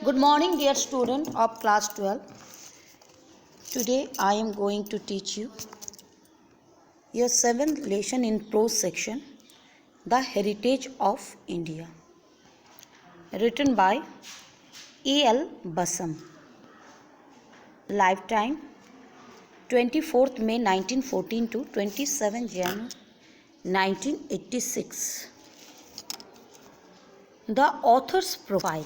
Good morning, dear student of class 12. Today I am going to teach you your seventh lesson in prose section, The Heritage of India, written by A.L. Basam. Lifetime 24th May 1914 to 27 January 1986. The author's profile.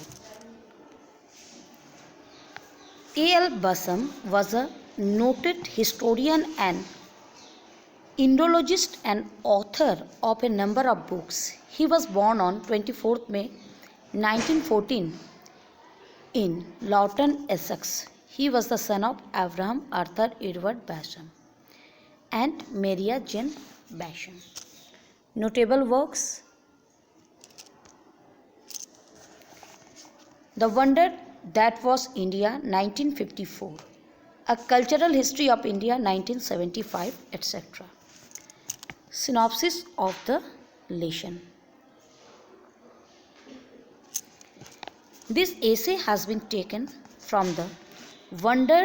A.L. Basam was a noted historian and Indologist and author of a number of books. He was born on 24th May 1914 in Lawton, Essex. He was the son of Abraham Arthur Edward Basham and Maria Jane Basham. Notable works: The Wonder That Was India 1954, A Cultural History of India 1975, etc. Synopsis of the lesson. This essay has been taken from The Wonder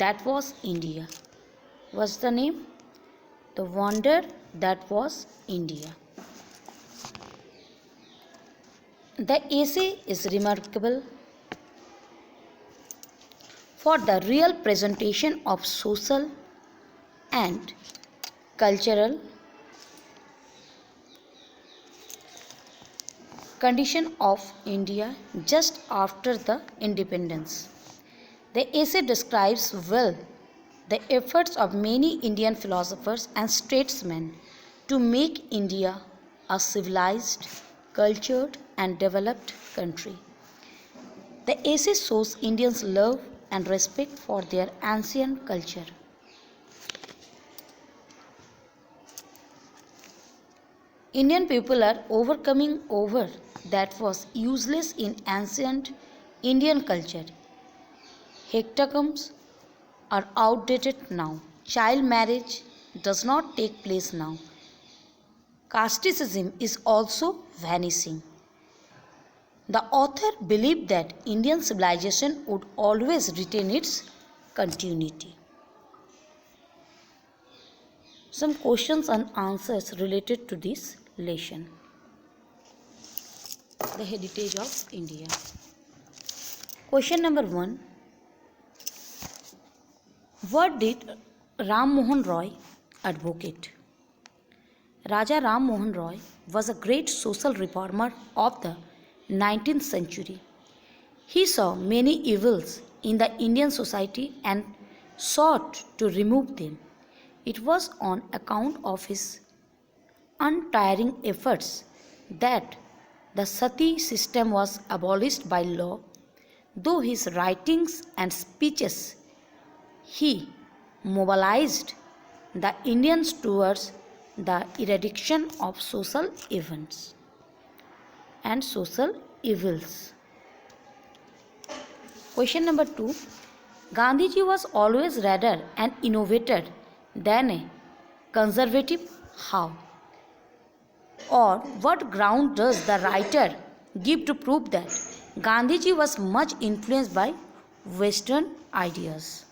That Was India. What's the name? The Wonder That Was India. The essay is remarkable for the real presentation of social and cultural condition of India just after the independence. The essay describes well the efforts of many Indian philosophers and statesmen to make India a civilized, cultured and developed country. The essay shows Indians' love and respect for their ancient culture. Indian people are overcoming over that was useless in ancient Indian culture. Hecatombs are outdated now. Child marriage does not take place now. Casteism is also vanishing. The author believed that Indian civilization would always retain its continuity. Some questions and answers related to this lesson. The heritage of India. Question number 1. What did Ram Mohan Roy advocate? Raja Ram Mohan Roy was a great social reformer of the 19th century. He saw many evils in the Indian society and sought to remove them. It was on account of his untiring efforts that the sati system was abolished by law. Though his writings and speeches, he mobilized the Indians towards the eradication of social events and social evils. Question number 2. Gandhiji was always rather an innovator than a conservative. How? Or what ground does the writer give to prove that Gandhiji was much influenced by Western ideas?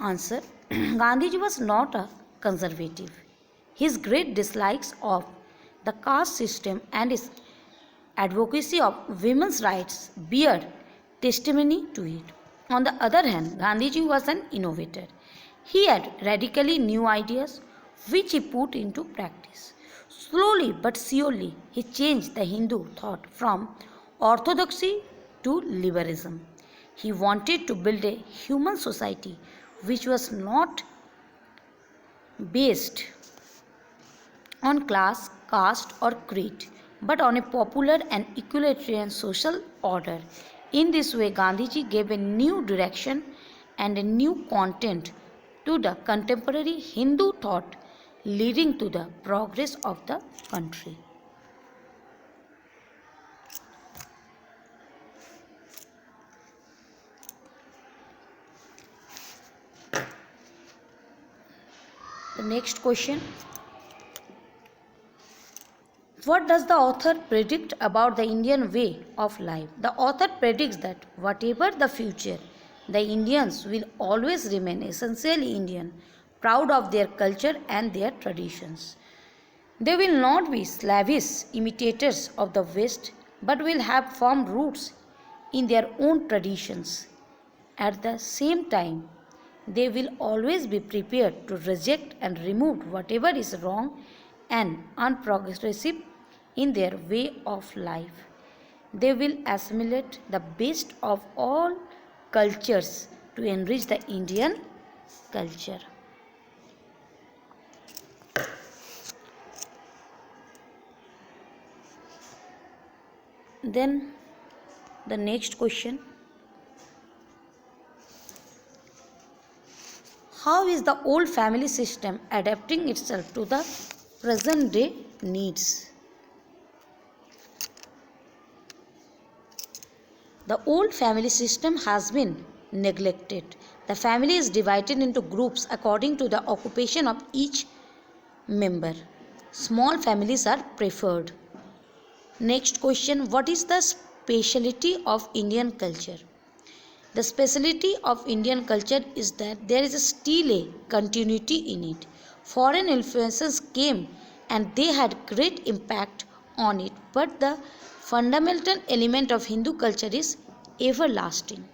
Answer. Gandhiji was not a conservative. His great dislikes of the caste system and his advocacy of women's rights bear testimony to it. On the other hand, Gandhiji was an innovator. He had radically new ideas which he put into practice. Slowly but surely, he changed the Hindu thought from orthodoxy to liberalism. He wanted to build a human society which was not based on class, caste or creed, but on a popular and equalitarian social order. In this way, Gandhiji gave a new direction and a new content to the contemporary Hindu thought, leading to the progress of the country. The next question. What does the author predict about the Indian way of life? The author predicts that whatever the future, the Indians will always remain essentially Indian, proud of their culture and their traditions. They will not be slavish imitators of the West, but will have firm roots in their own traditions. At the same time, they will always be prepared to reject and remove whatever is wrong and unprogressive in their way of life. They will assimilate the best of all cultures to enrich the Indian culture. Then the next question: how is the old family system adapting itself to the present day needs? The old family system has been neglected. The family is divided into groups according to the occupation of each member. Small families are preferred. Next question: what is the speciality of Indian culture? The speciality of Indian culture is that there is still a continuity in it. Foreign influences came and they had great impact on it, but the fundamental element of Hindu culture is everlasting.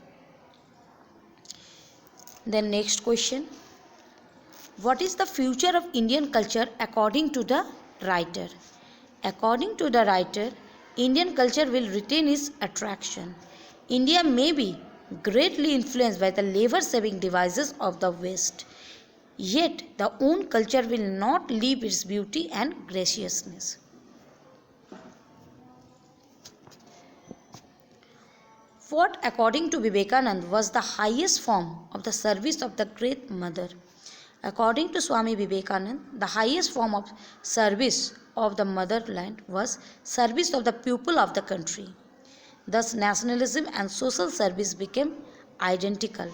Then next question: what is the future of Indian culture according to the writer? According to the writer, Indian culture will retain its attraction. India may be greatly influenced by the labor-saving devices of the West, yet the own culture will not leave its beauty and graciousness. What, according to Vivekananda, was the highest form of the service of the Great Mother? According to Swami Vivekananda, the highest form of service of the motherland was service of the people of the country. Thus, nationalism and social service became identical.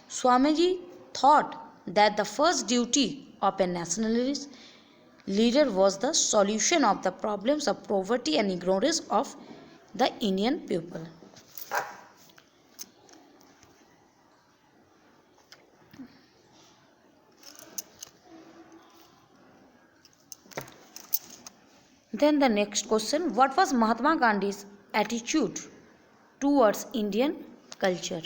Swamiji thought that the first duty of a nationalist leader was the solution of the problems of poverty and ignorance of the Indian people. Then the next question: what was Mahatma Gandhi's attitude towards Indian culture?